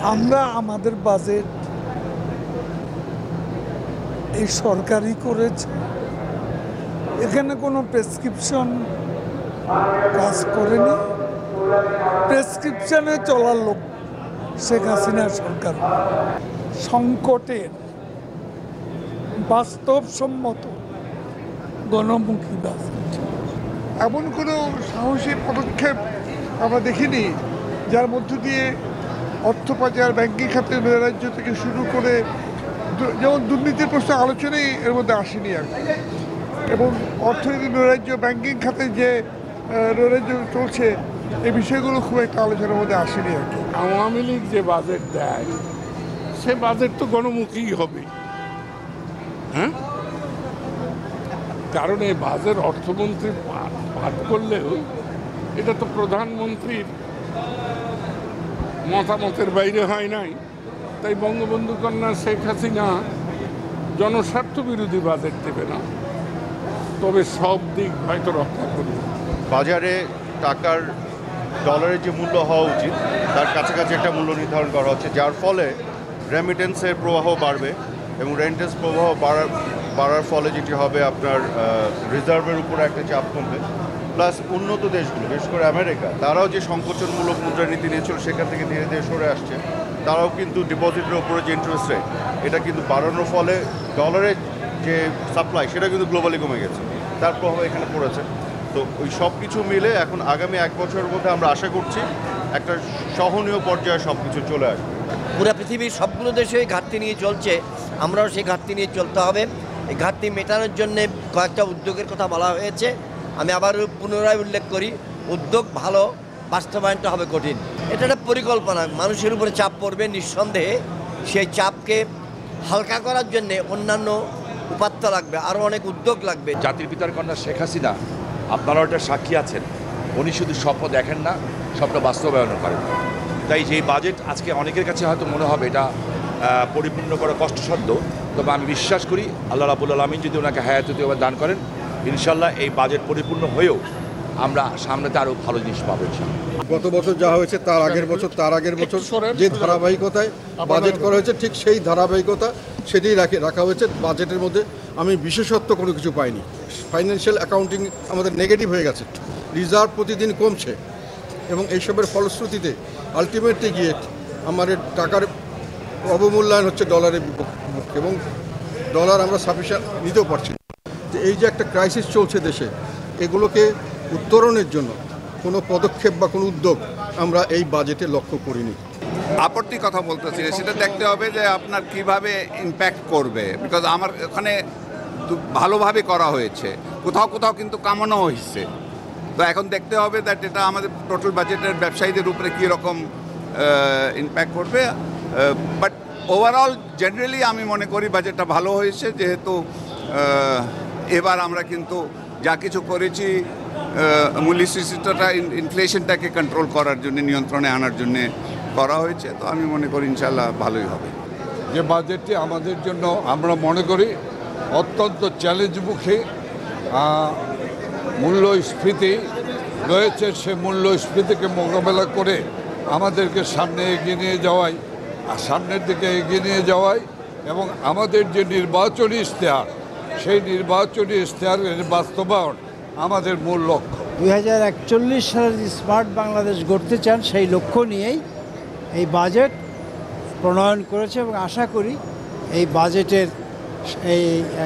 আমরা আমাদের বাজেট এই সরকারই করেছে, এখানে কোনো প্রেসক্রিপশন কাজ করেনি। প্রেসক্রিপশনে চলার লোক শেখ হাসিনা সরকার। সংকটের বাস্তবসম্মত গণমুখী বাজেট। এমন কোনো সাহসী পদক্ষেপ আমরা দেখিনি যার মধ্য দিয়ে অর্থ পাচার, ব্যাংকিং খাতের নৈরাজ্য থেকে শুরু করে যেমন দুর্নীতির প্রশ্ন আলোচনাই এর মধ্যে আসেনি আর কি। এবং অর্থনৈতিক নৈরাজ্য, ব্যাংকিং খাতে যে নৈরাজ্য চলছে এই বিষয়গুলো খুব একটা আলোচনার মধ্যে আসেনি আর কি। আওয়ামী লীগ যে বাজেট দেয় সে বাজেট তো গণমুখী হবে, হ্যাঁ। কারণ এই বাজেট অর্থমন্ত্রী পাঠ করলেও এটা তো প্রধানমন্ত্রীর মতামতের বাইরে হয় নাই। তাই বঙ্গবন্ধু কন্যা শেখ হাসিনা জনস্বার্থ বিরোধী বাজেট দেবে না, তবে সব দিক হয়তো রক্ষা করবে। বাজারে টাকার ডলারের যে মূল্য হওয়া উচিত তার কাছাকাছি একটা মূল্য নির্ধারণ করা হচ্ছে, যার ফলে রেমিটেন্সের প্রবাহ বাড়বে এবং রেমিটেন্স প্রবাহ বাড়ার ফলে যেটি হবে আপনার রিজার্ভের উপরে একটা চাপ কমবে। প্লাস উন্নত দেশগুলো, বিশেষ করে আমেরিকা, তারাও যে সংকোচনমূলক মুদ্রানীতি নিয়েছিল সেখান থেকে ধীরে ধীরে সরে আসছে। তারাও কিন্তু ডিপোজিটের উপরে যে ইন্টারেস্ট রেট এটা কিন্তু বাড়ানোর ফলে ডলারের যে সাপ্লাই সেটা কিন্তু গ্লোবালি কমে গেছে, তার প্রভাব এখানে পড়েছে। তো ওই সব কিছু মিলে এখন আগামী 1 বছরের মধ্যে আমরা আশা করছি একটা সহনীয় পর্যায়ে সব কিছু চলে আসবে। পুরো পৃথিবীর সবগুলো দেশে ঘাটতি নিয়ে চলছে, আমরাও সেই ঘাটতি নিয়ে চলতে হবে। এই ঘাটতি মেটানোর জন্য কয়েকটা উদ্যোগের কথা বলা হয়েছে। আমি আবার পুনরায় উল্লেখ করি, উদ্যোগ ভালো, বাস্তবায়নটা হবে কঠিন। এটা একটা পরিকল্পনা, মানুষের উপরে চাপ পড়বে নিঃসন্দেহে। সেই চাপকে হালকা করার জন্যে অন্যান্য উপাত্ত লাগবে, আরও অনেক উদ্যোগ লাগবে। জাতির পিতার কন্যা শেখ হাসিনা, আপনারাও এটা সাক্ষী আছেন, উনি শুধু স্বপ্ন দেখেন না, স্বপ্ন বাস্তবায়ন করেন। তাই যেই বাজেট আজকে অনেকের কাছে হয়তো মনে হবে এটা পরিপূর্ণ করা কষ্টসাধ্য, তবে আমি বিশ্বাস করি আল্লাহ রাব্বুল আলামিন যদি ওনাকে হায়াতে দান করেন, ইনশাল্লাহ এই বাজেট পরিপূর্ণ হয়েও আমরা সামনেতে আরও ভালো জিনিস পাবো। গত বছর যা হয়েছে তার আগের বছর যে ধারাবাহিকতায় বাজেট করা হয়েছে ঠিক সেই ধারাবাহিকতা সেটাই রাখা হয়েছে বাজেটের মধ্যে। আমি বিশেষত্ব কোনো কিছু পাইনি। ফাইন্যান্সিয়াল অ্যাকাউন্টিং আমাদের নেগেটিভ হয়ে গেছে, রিজার্ভ প্রতিদিন কমছে এবং এইসবের ফলশ্রুতিতে আলটিমেটলি গিয়ে আমাদের টাকার অবমূল্যায়ন হচ্ছে ডলারের বিপক্ষে এবং ডলার আমরা সাফিসিয়েন্ট নিতেও পারছি না। যে এই যে একটা ক্রাইসিস চলছে দেশে, এগুলোকে উত্তরণের জন্য কোনো পদক্ষেপ বা কোনো উদ্যোগ আমরা এই বাজেটে লক্ষ্য করিনি। আপত্তি কথা বলতেছি, সেটা দেখতে হবে যে আপনার কিভাবে ইম্প্যাক্ট করবে। বিকজ আমার ওখানে ভালোভাবে করা হয়েছে, কোথাও কোথাও কিন্তু কামানো হয়েছে। তো এখন দেখতে হবে দ্যাট এটা আমাদের টোটাল বাজেটের ব্যবসায়ীদের উপরে কীরকম ইম্প্যাক্ট করবে। বাট ওভারঅল জেনারেলি আমি মনে করি বাজেটটা ভালো হয়েছে, যেহেতু এবার আমরা কিন্তু যা কিছু করেছি মূল্যস্ফীতিটা ইনফ্লেশনটাকে কন্ট্রোল করার জন্য, নিয়ন্ত্রণে আনার জন্য করা হয়েছে। তো আমি মনে করি ইনশাল্লাহ ভালোই হবে। যে বাজেটটি আমাদের জন্য আমরা মনে করি অত্যন্ত চ্যালেঞ্জমুখী। মূল্যস্ফীতি রয়েছে, সে মূল্যস্ফীতিকে মোকাবেলা করে আমাদেরকে সামনে এগিয়ে নিয়ে যাওয়াই, সামনের দিকে এগিয়ে নিয়ে যাওয়াই এবং আমাদের যে নির্বাচনী ইশতেহার, সেই নির্বাচনী ইশতেহারের বাস্তবায়ন আমাদের মূল লক্ষ্য। 2041 সালে যে স্মার্ট বাংলাদেশ গড়তে চান সেই লক্ষ্য নিয়েই এই বাজেট প্রণয়ন করেছে এবং আশা করি এই বাজেটের এই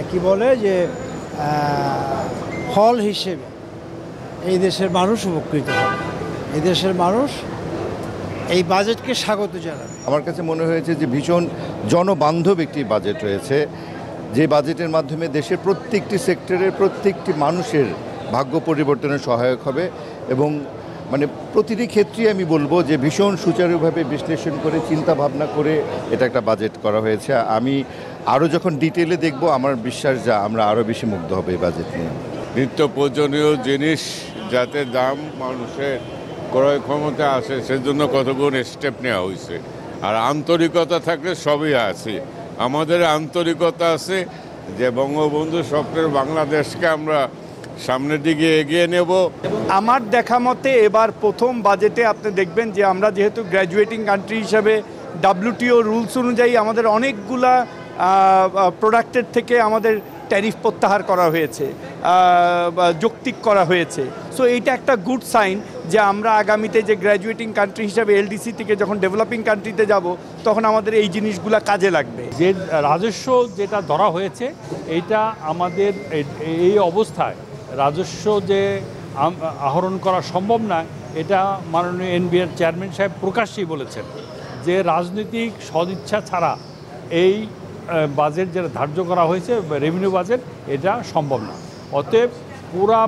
কি বলে যে ফল হিসেবে এই দেশের মানুষ উপকৃত হবে। এই দেশের মানুষ এই বাজেটকে স্বাগত জানাবে। আমার কাছে মনে হয়েছে যে ভীষণ জনবান্ধব একটি বাজেট রয়েছে, যে বাজেটের মাধ্যমে দেশের প্রত্যেকটি সেক্টরের প্রত্যেকটি মানুষের ভাগ্য পরিবর্তনে সহায়ক হবে এবং মানে প্রতিটি ক্ষেত্রেই আমি বলবো যে ভীষণ সুচারুভাবে বিশ্লেষণ করে চিন্তা ভাবনা করে এটা একটা বাজেট করা হয়েছে। আমি আরও যখন ডিটেলে দেখব আমার বিশ্বাস যা আমরা আরও বেশি মুগ্ধ হবে এই বাজেট নিয়ে। নিত্য প্রয়োজনীয় জিনিস যাতে দাম মানুষের ক্রয় ক্ষমতা আসে সেজন্য কতগুলো স্টেপ নেওয়া হয়েছে। আর আন্তরিকতা থাকলে সবই আছে। আমাদের আন্তরিকতা আছে যে বঙ্গবন্ধু স্বপ্নের বাংলাদেশকে আমরা সামনের দিকে এগিয়ে নেব। আমার দেখা মতে এবার প্রথম বাজেটে আপনি দেখবেন যে আমরা যেহেতু গ্র্যাজুয়েটিং কান্ট্রি হিসাবে WTO রুলস অনুযায়ী আমাদের অনেকগুলা প্রোডাক্টের থেকে আমাদের ট্যারিফ প্রত্যাহার করা হয়েছে, যৌক্তিক করা হয়েছে। সো এইটা একটা গুড সাইন যে আমরা আগামীতে যে গ্র্যাজুয়েটিং কান্ট্রি হিসাবে LDC থেকে যখন ডেভেলপিং কান্ট্রিতে যাব তখন আমাদের এই জিনিসগুলো কাজে লাগবে। যে রাজস্ব যেটা ধরা হয়েছে এইটা আমাদের এই অবস্থায় রাজস্ব যে আহরণ করা সম্ভব না, এটা মাননীয় NBR চেয়ারম্যান সাহেব প্রকাশ্যেই বলেছেন যে রাজনৈতিক সদিচ্ছা ছাড়া এই বাজেট যেটা ধার্য করা হয়েছে রেভিনিউ বাজেট, এটা সম্ভব না। অতএব পুরা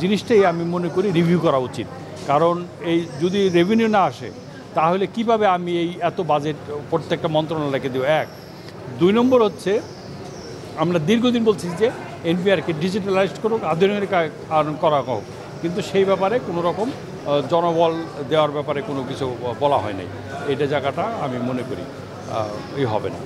জিনিসটাই আমি মনে করি রিভিউ করা উচিত, কারণ এই যদি রেভিনিউ না আসে তাহলে কিভাবে আমি এই এত বাজেট প্রত্যেকটা মন্ত্রণালয়কে দেব। 1, 2 নম্বর হচ্ছে আমরা দীর্ঘদিন বলছি যে NBRকে ডিজিটালাইজড করুক, আধুনিকরণ করা হোক, কিন্তু সেই ব্যাপারে কোনো রকম জনবল দেওয়ার ব্যাপারে কোনো কিছু বলা হয় নাই। এটা জায়গাটা আমি মনে করি হবে না।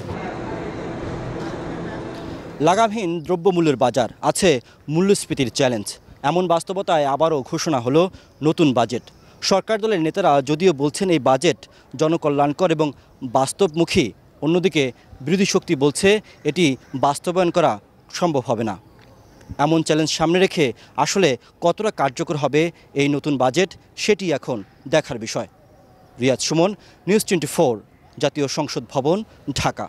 লাগামহীন দ্রব্যমূল্যের বাজার, আছে মূল্যস্ফীতির চ্যালেঞ্জ, এমন বাস্তবতায় আবারও ঘোষণা হলো নতুন বাজেট। সরকার দলের নেতারা যদিও বলছেন এই বাজেট জনকল্যাণকর এবং বাস্তবমুখী, অন্যদিকে বিরোধী শক্তি বলছে এটি বাস্তবায়ন করা সম্ভব হবে না। এমন চ্যালেঞ্জ সামনে রেখে আসলে কতটা কার্যকর হবে এই নতুন বাজেট, সেটি এখন দেখার বিষয়। রিয়াজ সুমন, নিউজ 24, জাতীয় সংসদ ভবন, ঢাকা।